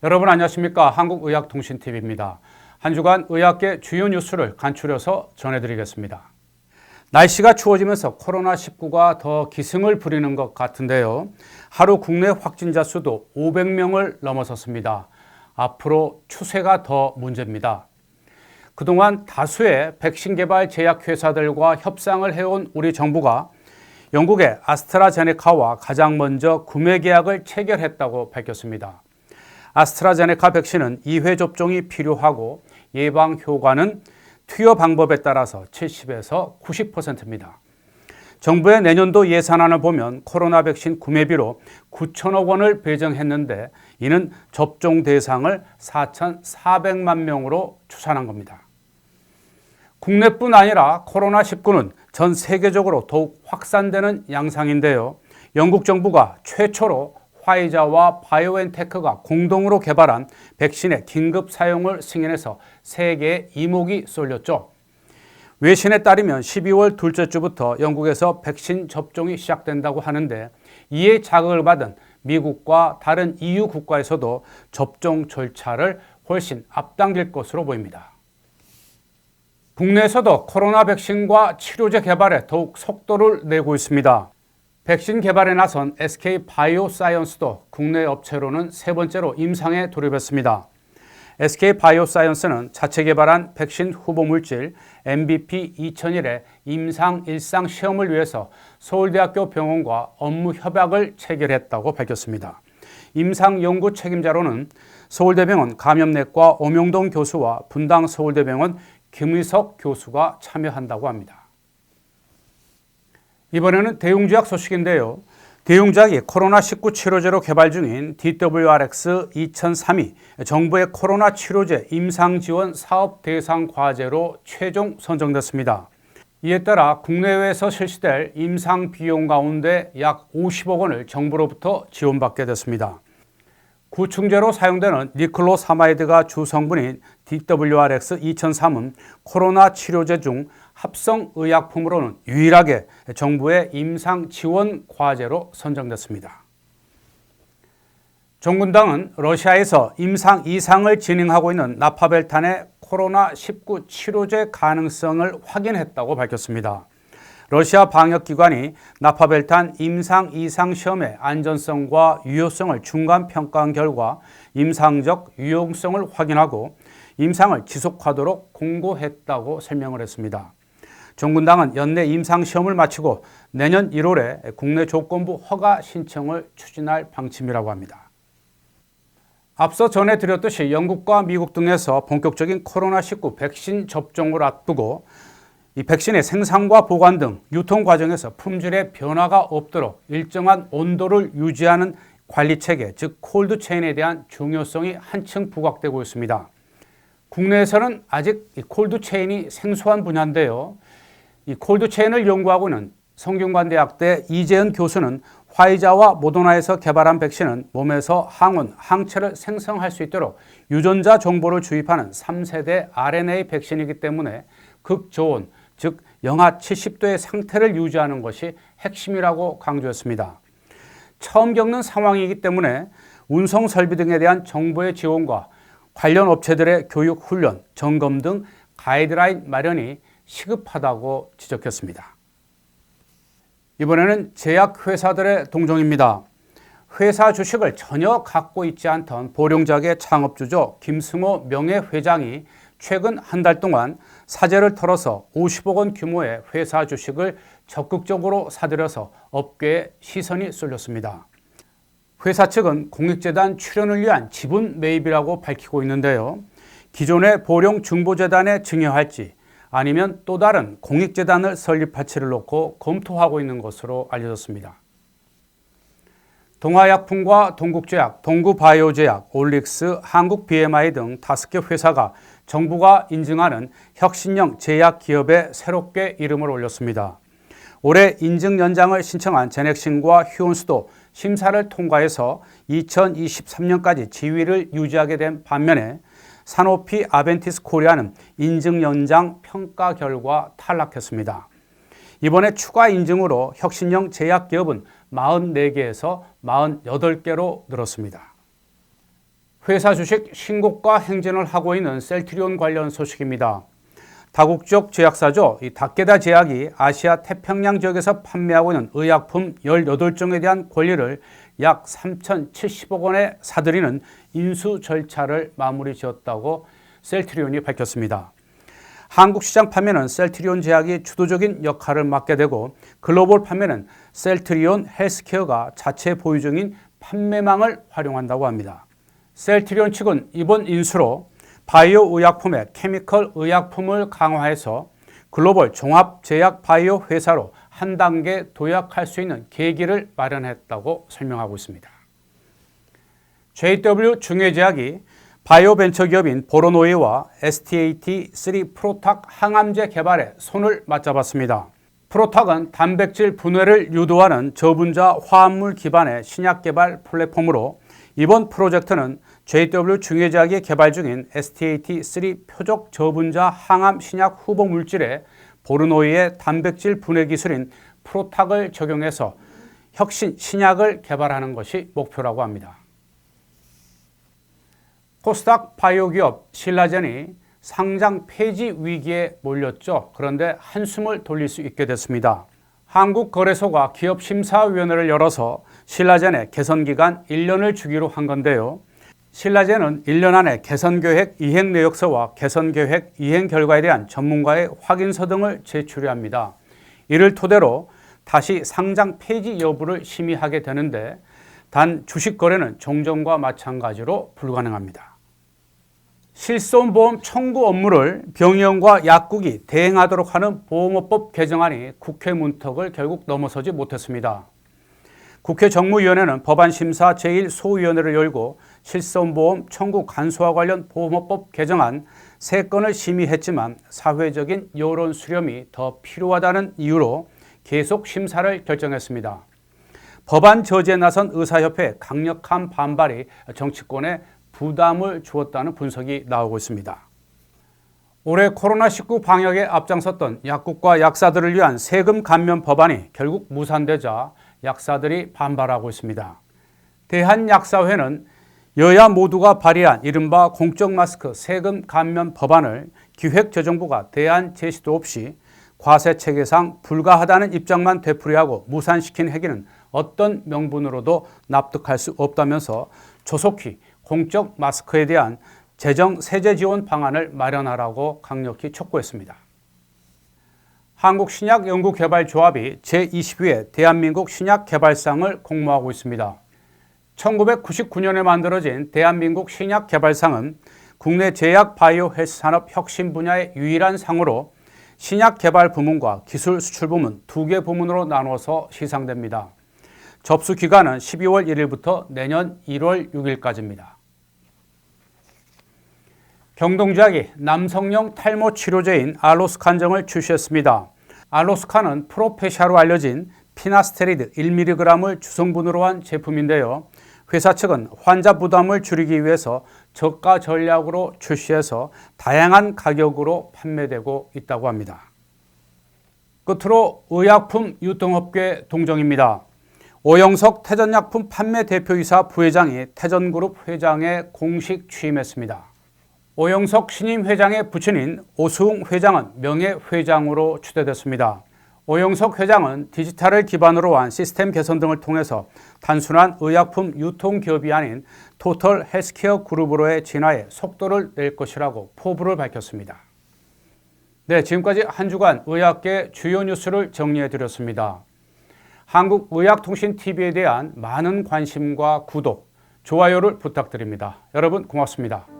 여러분 안녕하십니까? 한국의학통신TV입니다. 한 주간 의학계 주요 뉴스를 간추려서 전해드리겠습니다. 날씨가 추워지면서 코로나19가 더 기승을 부리는 것 같은데요. 하루 국내 확진자 수도 500명을 넘어섰습니다. 앞으로 추세가 더 문제입니다. 그동안 다수의 백신 개발 제약회사들과 협상을 해온 우리 정부가 영국의 아스트라제네카와 가장 먼저 구매 계약을 체결했다고 밝혔습니다. 아스트라제네카 백신은 2회 접종이 필요하고 예방 효과는 투여 방법에 따라서 70에서 90%입니다. 정부의 내년도 예산안을 보면 코로나 백신 구매비로 9천억 원을 배정했는데 이는 접종 대상을 4,400만 명으로 추산한 겁니다. 국내뿐 아니라 코로나19는 전 세계적으로 더욱 확산되는 양상인데요. 영국 정부가 최초로 화이자와 바이오엔테크가 공동으로 개발한 백신의 긴급 사용을 승인해서 세계에 이목이 쏠렸죠. 외신에 따르면 12월 둘째 주부터 영국에서 백신 접종이 시작된다고 하는데 이에 자극을 받은 미국과 다른 EU 국가에서도 접종 절차를 훨씬 앞당길 것으로 보입니다. 국내에서도 코로나 백신과 치료제 개발에 더욱 속도를 내고 있습니다. 백신 개발에 나선 SK바이오사이언스도 국내 업체로는 세 번째로 임상에 돌입했습니다. SK바이오사이언스는 자체 개발한 백신 후보 물질 MVP-2001의 임상 일상 시험을 위해서 서울대학교 병원과 업무 협약을 체결했다고 밝혔습니다. 임상 연구 책임자로는 서울대병원 감염내과 엄용동 교수와 분당 서울대병원 김의석 교수가 참여한다고 합니다. 이번에는 대웅제약 소식인데요. 대웅제약이 코로나19 치료제로 개발 중인 DWRX-2003이 정부의 코로나 치료제 임상지원 사업 대상 과제로 최종 선정됐습니다. 이에 따라 국내외에서 실시될 임상 비용 가운데 약 50억 원을 정부로부터 지원받게 됐습니다. 구충제로 사용되는 니클로사마이드가 주 성분인 DWRX-2003은 코로나 치료제 중 합성의약품으로는 유일하게 정부의 임상 지원 과제로 선정됐습니다. 정군당은 러시아에서 임상 2상을 진행하고 있는 나파벨탄의 코로나19 치료제 가능성을 확인했다고 밝혔습니다. 러시아 방역기관이 나파벨탄 임상 2상 시험의 안전성과 유효성을 중간 평가한 결과 임상적 유용성을 확인하고 임상을 지속하도록 공고했다고 설명을 했습니다. 정군당은 연내 임상시험을 마치고 내년 1월에 국내 조건부 허가 신청을 추진할 방침이라고 합니다. 앞서 전해드렸듯이 영국과 미국 등에서 본격적인 코로나19 백신 접종을 앞두고 이 백신의 생산과 보관 등 유통 과정에서 품질의 변화가 없도록 일정한 온도를 유지하는 관리체계, 즉 콜드체인에 대한 중요성이 한층 부각되고 있습니다. 국내에서는 아직 이 콜드체인이 생소한 분야인데요. 이 콜드체인을 연구하고 있는 성균관대학대 이재은 교수는 화이자와 모더나에서 개발한 백신은 몸에서 항원, 항체를 생성할 수 있도록 유전자 정보를 주입하는 3세대 RNA 백신이기 때문에 극저온, 즉 영하 70도의 상태를 유지하는 것이 핵심이라고 강조했습니다. 처음 겪는 상황이기 때문에 운송 설비 등에 대한 정부의 지원과 관련 업체들의 교육, 훈련, 점검 등 가이드라인 마련이 시급하다고 지적했습니다. 이번에는 제약회사들의 동정입니다. 회사 주식을 전혀 갖고 있지 않던 보령작의 창업주죠. 김승호 명예회장이 최근 한 달 동안 사재를 털어서 50억 원 규모의 회사 주식을 적극적으로 사들여서 업계에 시선이 쏠렸습니다. 회사 측은 공익재단 출연을 위한 지분 매입이라고 밝히고 있는데요. 기존의 보령 중보재단에 증여할지 아니면 또 다른 공익재단을 설립할지를 놓고 검토하고 있는 것으로 알려졌습니다. 동아약품과 동국제약, 동구바이오제약, 올릭스, 한국BMI 등 5개 회사가 정부가 인증하는 혁신형 제약기업에 새롭게 이름을 올렸습니다. 올해 인증 연장을 신청한 제넥신과 휴온수도 심사를 통과해서 2023년까지 지위를 유지하게 된 반면에 사노피 아벤티스 코리아는 인증 연장 평가 결과 탈락했습니다. 이번에 추가 인증으로 혁신형 제약기업은 44개에서 48개로 늘었습니다. 회사 주식 신고가 행진을 하고 있는 셀트리온 관련 소식입니다. 다국적 제약사죠. 이 다케다 제약이 아시아 태평양 지역에서 판매하고 있는 의약품 18종에 대한 권리를 약 3,070억 원에 사들이는 인수 절차를 마무리 지었다고 셀트리온이 밝혔습니다. 한국 시장 판매는 셀트리온 제약이 주도적인 역할을 맡게 되고 글로벌 판매는 셀트리온 헬스케어가 자체 보유 중인 판매망을 활용한다고 합니다. 셀트리온 측은 이번 인수로 바이오 의약품의 케미컬 의약품을 강화해서 글로벌 종합 제약 바이오 회사로 한 단계 도약할 수 있는 계기를 마련했다고 설명하고 있습니다. JW 중해제약이 바이오 벤처 기업인 보로노이와 STAT3 프로탁 항암제 개발에 손을 맞잡았습니다. 프로탁은 단백질 분해를 유도하는 저분자 화합물 기반의 신약 개발 플랫폼으로 이번 프로젝트는 JW 중해제약이 개발 중인 STAT3 표적 저분자 항암 신약 후보 물질에 보르노이의 단백질 분해 기술인 프로탁을 적용해서 혁신 신약을 개발하는 것이 목표라고 합니다. 코스닥 바이오 기업 신라젠이 상장 폐지 위기에 몰렸죠. 그런데 한숨을 돌릴 수 있게 됐습니다. 한국거래소가 기업심사위원회를 열어서 신라젠의 개선기간 1년을 주기로 한 건데요. 신라젠은 1년 안에 개선계획 이행 내역서와 개선계획 이행 결과에 대한 전문가의 확인서 등을 제출해야 합니다. 이를 토대로 다시 상장 폐지 여부를 심의하게 되는데 단 주식 거래는 종전과 마찬가지로 불가능합니다. 실손보험 청구 업무를 병의원과 약국이 대행하도록 하는 보험업법 개정안이 국회 문턱을 결국 넘어서지 못했습니다. 국회 정무위원회는 법안심사 제1소위원회를 열고 실손보험 청구 간소화 관련 보험업법 개정안 3건을 심의했지만 사회적인 여론 수렴이 더 필요하다는 이유로 계속 심사를 결정했습니다. 법안 저지에 나선 의사협회의 강력한 반발이 정치권에 부담을 주었다는 분석이 나오고 있습니다. 올해 코로나19 방역에 앞장섰던 약국과 약사들을 위한 세금 감면 법안이 결국 무산되자 약사들이 반발하고 있습니다. 대한약사회는 여야 모두가 발의한 이른바 공적마스크 세금 감면 법안을 기획재정부가 대안 제시도 없이 과세체계상 불가하다는 입장만 되풀이하고 무산시킨 행위는 어떤 명분으로도 납득할 수 없다면서 조속히 공적 마스크에 대한 재정 세제 지원 방안을 마련하라고 강력히 촉구했습니다. 한국신약연구개발조합이 제22회 대한민국 신약개발상을 공모하고 있습니다. 1999년에 만들어진 대한민국 신약개발상은 국내 제약 바이오 헬스 산업 혁신 분야의 유일한 상으로 신약개발 부문과 기술 수출 부문 2개 부문으로 나눠서 시상됩니다. 접수 기간은 12월 1일부터 내년 1월 6일까지입니다. 경동제약이 남성용 탈모 치료제인 알로스칸정을 출시했습니다. 알로스칸은 프로페시아로 알려진 피나스테리드 1mg을 주성분으로 한 제품인데요. 회사 측은 환자 부담을 줄이기 위해서 저가 전략으로 출시해서 다양한 가격으로 판매되고 있다고 합니다. 끝으로 의약품 유통업계 동정입니다. 오영석 태전약품 판매 대표이사 부회장이 태전그룹 회장에 공식 취임했습니다. 오영석 신임 회장의 부친인 오수웅 회장은 명예회장으로 추대됐습니다. 오영석 회장은 디지털을 기반으로 한 시스템 개선 등을 통해서 단순한 의약품 유통기업이 아닌 토털 헬스케어 그룹으로의 진화에 속도를 낼 것이라고 포부를 밝혔습니다. 네, 지금까지 한 주간 의학계 주요 뉴스를 정리해드렸습니다. 한국의학통신TV에 대한 많은 관심과 구독, 좋아요를 부탁드립니다. 여러분 고맙습니다.